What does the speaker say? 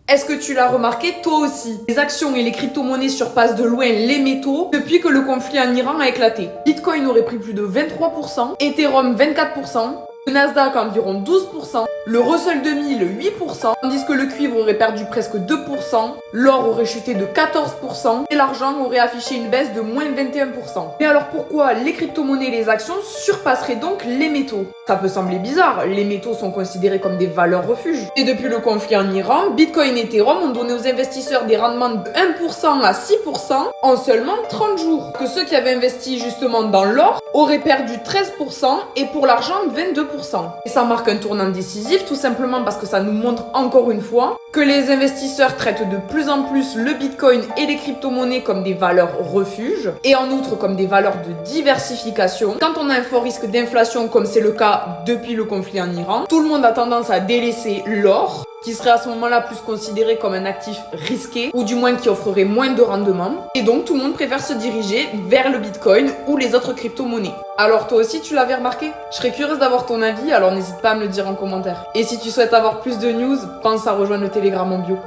Est-ce que tu l'as remarqué toi aussi? Les actions et les crypto-monnaies surpassent de loin les métaux depuis que le conflit en Iran a éclaté. Bitcoin aurait pris plus de 23%, Ethereum 24%, le Nasdaq environ 12%, le Russell 2000 8%, tandis que le cuivre aurait perdu presque 2%, l'or aurait chuté de 14% et l'argent aurait affiché une baisse de moins 21%. Mais alors pourquoi les crypto-monnaies et les actions surpasseraient donc les métaux? Ça peut sembler bizarre, les métaux sont considérés comme des valeurs refuges. Et depuis le conflit en Iran, Bitcoin et Ethereum ont donné aux investisseurs des rendements de 1% à 6% en seulement 30 jours. Que ceux qui avaient investi justement dans l'or auraient perdu 13% et pour l'argent 22%. Et ça marque un tournant décisif tout simplement parce que ça nous montre encore une fois que les investisseurs traitent de plus en plus le Bitcoin et les crypto-monnaies comme des valeurs refuges et en outre comme des valeurs de diversification. Quand on a un fort risque d'inflation comme c'est le cas depuis le conflit en Iran, tout le monde a tendance à délaisser l'or, qui serait à ce moment-là plus considéré comme un actif risqué, ou du moins qui offrerait moins de rendement. Et donc tout le monde préfère se diriger vers le Bitcoin ou les autres crypto-monnaies. Alors toi aussi tu l'avais remarqué? Je serais curieuse d'avoir ton avis, alors n'hésite pas à me le dire en commentaire. Et si tu souhaites avoir plus de news, pense à rejoindre le Telegram en bio.